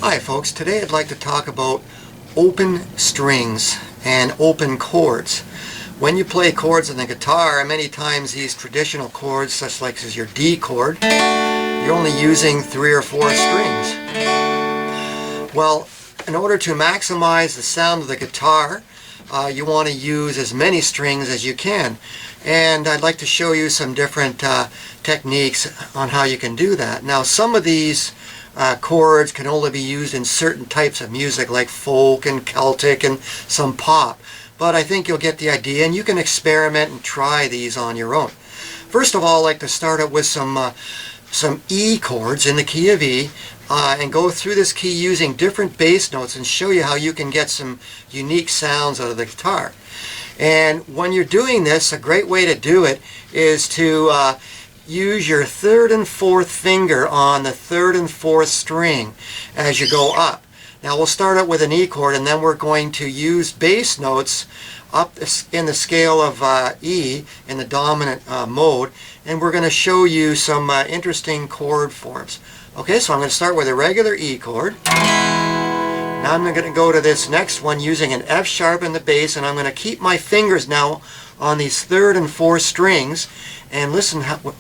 Hi folks, today I'd like to talk about open strings and open chords. When you play chords on the guitar, many times these traditional chords, such like as your D chord, you're only using 3 or 4 strings. Well, in order to maximize the sound of the guitar, you want to use as many strings as you can. And I'd like to show you some different techniques on how you can do that. Now, some of these chords can only be used in certain types of music like folk and Celtic and some pop. But I think you'll get the idea, and you can experiment and try these on your own. First of all, I'd like to start out with some E chords in the key of E and go through this key using different bass notes and show you how you can get some unique sounds out of the guitar. And when you're doing this, a great way to do it is to use your 3rd and 4th finger on the 3rd and 4th string as you go up. Now we'll start out with an E chord, and then we're going to use bass notes up in the scale of E in the dominant mode, and we're going to show you some interesting chord forms. Okay, so I'm going to start with a regular E chord. Now I'm going to go to this next one using an F sharp in the bass, and I'm going to keep my fingers now on these 3rd and 4th strings and listen how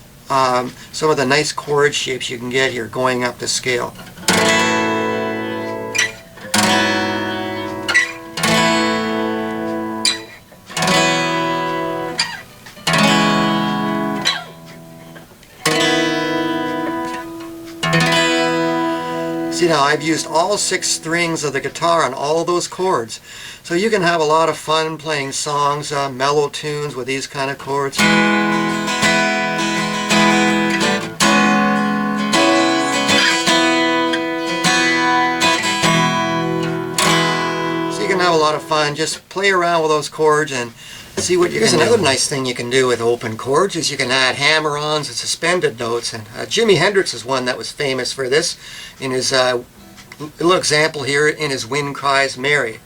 some of the nice chord shapes you can get here going up the scale. See, now I've used all 6 strings of the guitar on all of those chords, so you can have a lot of fun playing songs, mellow tunes with these kind of chords. Have a lot of fun. Just play around with those chords and see what you can do. Here's another nice thing you can do with open chords is you can add hammer-ons and suspended notes. And Jimi Hendrix is one that was famous for this in his little example here in his Wind Cries Mary.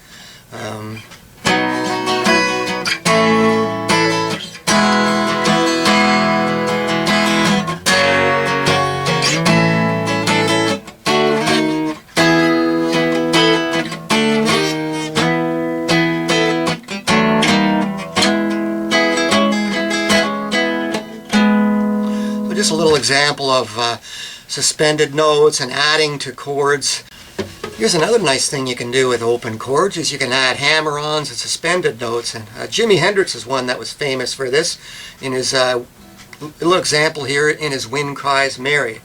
Just a little example of suspended notes and adding to chords. Here's another nice thing you can do with open chords is you can add hammer-ons and suspended notes. And Jimi Hendrix is one that was famous for this in his little example here in his Wind Cries Mary.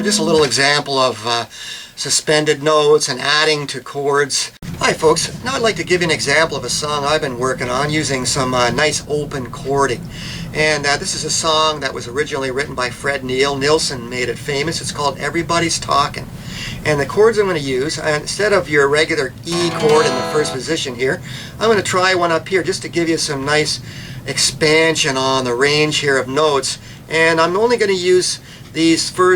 Just a little example of suspended notes and adding to chords. Hi folks, now I'd like to give you an example of a song I've been working on using some nice open chording. And this is a song that was originally written by Fred Neil. Nilsson made it famous. It's called Everybody's Talking. And the chords I'm going to use, instead of your regular E chord in the first position here, I'm going to try one up here just to give you some nice expansion on the range here of notes. And I'm only going to use these 3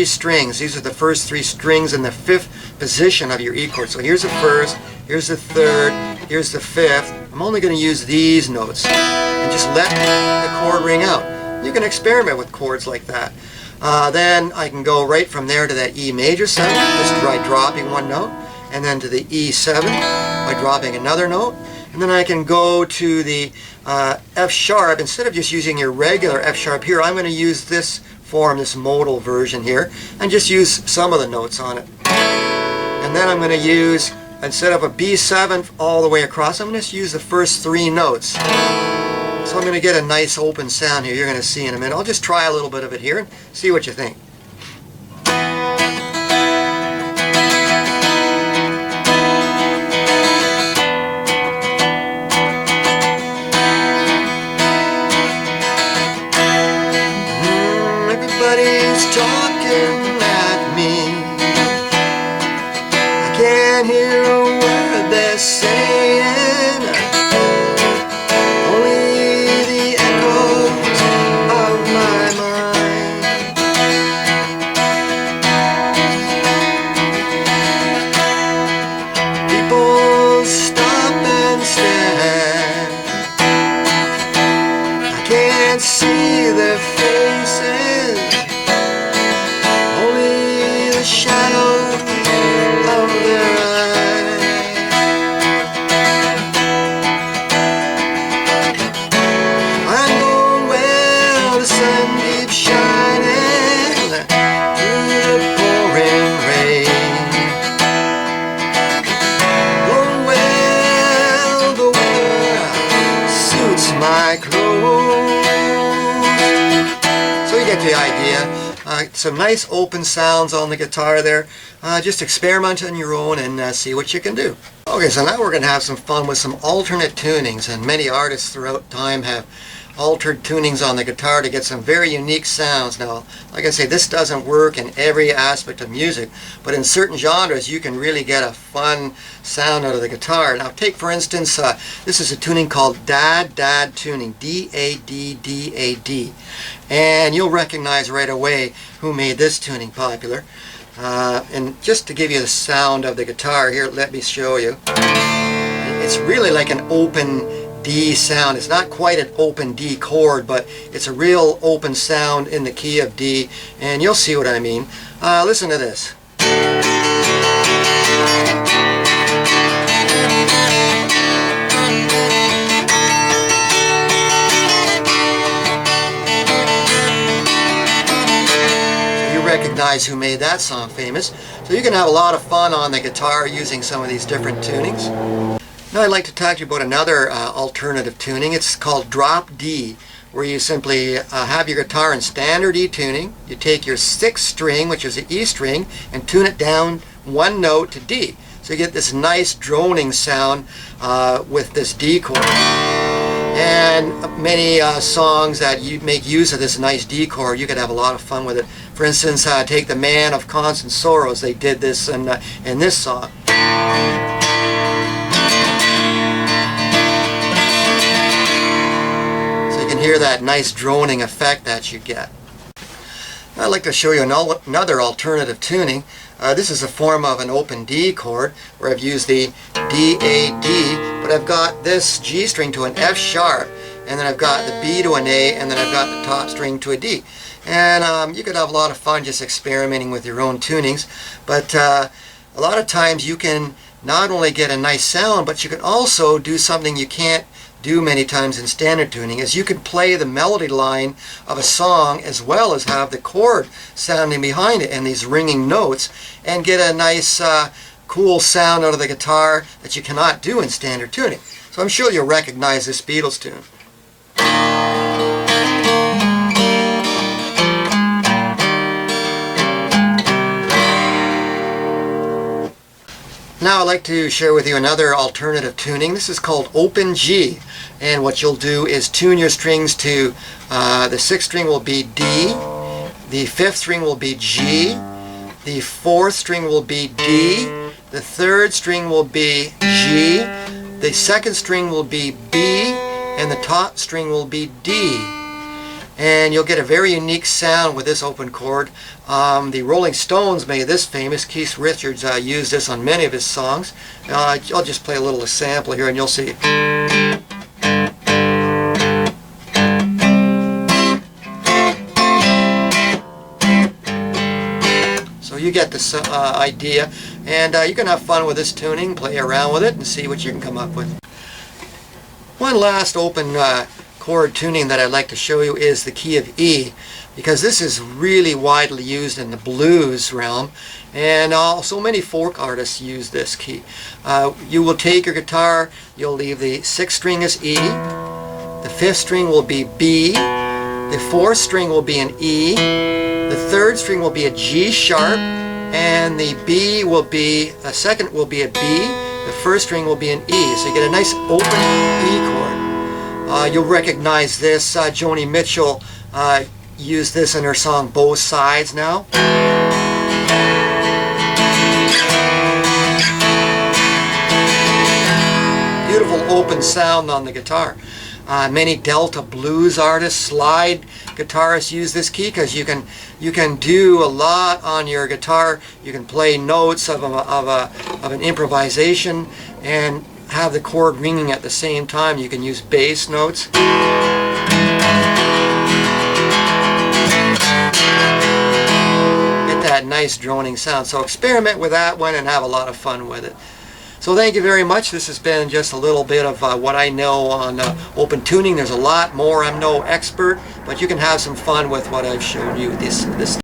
strings. These are the first 3 strings in the 5th position of your E chord. So here's the 1st, here's the 3rd, here's the 5th. I'm only going to use these notes and just let the chord ring out. You can experiment with chords like that. Then I can go right from there to that E major 7 just by dropping one note, and then to the E7 by dropping another note, and then I can go to the F sharp. Instead of just using your regular F sharp here, I'm going to use this form, this modal version here, and just use some of the notes on it. And then I'm going to use, instead of a B7 all the way across, I'm going to use the first 3 notes. So I'm going to get a nice open sound here. You're going to see in a minute. I'll just try a little bit of it here and see what you think. Everybody's talking at me. I can't hear a word they're saying. Only the echoes can't see their faces, only the shadow of their eyes. I'm going where the sun keeps shining through the pouring rain, going where the weather suits my clothes. So you get the idea. Some nice open sounds on the guitar there. Just experiment on your own and see what you can do. Okay, so now we're going to have some fun with some alternate tunings, and many artists throughout time have altered tunings on the guitar to get some very unique sounds. Now, like I say, this doesn't work in every aspect of music, but in certain genres you can really get a fun sound out of the guitar. Now take for instance, this is a tuning called Dad Dad tuning, D-A-D-D-A-D, and you'll recognize right away who made this tuning popular. And just to give you the sound of the guitar here, let me show you. It's really like an open D sound. It's not quite an open D chord, but it's a real open sound in the key of D, and you'll see what I mean. Listen to this. Recognize who made that song famous. So you can have a lot of fun on the guitar using some of these different tunings. Now I'd like to talk to you about another alternative tuning. It's called Drop D, where you simply have your guitar in standard E tuning. You take your 6th string, which is the E string, and tune it down one note to D. So you get this nice droning sound with this D chord. And many songs that you make use of this nice D chord, you could have a lot of fun with it. For instance, take The Man of Constant Sorrows. They did this in this song. So you can hear that nice droning effect that you get. I'd like to show you another alternative tuning. This is a form of an open D chord, where I've used the D-A-D, but I've got this G string to an F sharp, and then I've got the B to an A, and then I've got the top string to a D. And you could have a lot of fun just experimenting with your own tunings, but a lot of times you can not only get a nice sound, but you can also do something you can't do many times in standard tuning, is you can play the melody line of a song as well as have the chord sounding behind it and these ringing notes, and get a nice cool sound out of the guitar that you cannot do in standard tuning. So I'm sure you'll recognize this Beatles tune. Now I'd like to share with you another alternative tuning. This is called Open G, and what you'll do is tune your strings to the 6th string will be D, the 5th string will be G, the 4th string will be D, the 3rd string will be G, the 2nd string will be B, and the top string will be D. And you'll get a very unique sound with this open chord. The Rolling Stones made this famous. Keith Richards used this on many of his songs. I'll just play a little sample here and you'll see. So you get this idea, and you can have fun with this tuning, play around with it, and see what you can come up with. One last open chord tuning that I'd like to show you is the key of E, because this is really widely used in the blues realm, and so many folk artists use this key. You will take your guitar, you'll leave the 6th string as E, the 5th string will be B, the 4th string will be an E, the 3rd string will be a G sharp, and the B will be, a 2nd will be a B, the 1st string will be an E. So you get a nice open E chord. You'll recognize this. Joni Mitchell used this in her song Both Sides now. Beautiful open sound on the guitar. Many Delta blues artists, slide guitarists use this key because you can do a lot on your guitar. You can play notes of an improvisation and have the chord ringing at the same time. You can use bass notes. nice droning sound. So experiment with that one and have a lot of fun with it. So thank you very much. This has been just a little bit of what I know on open tuning. There's a lot more. I'm no expert, but you can have some fun with what I've showed you this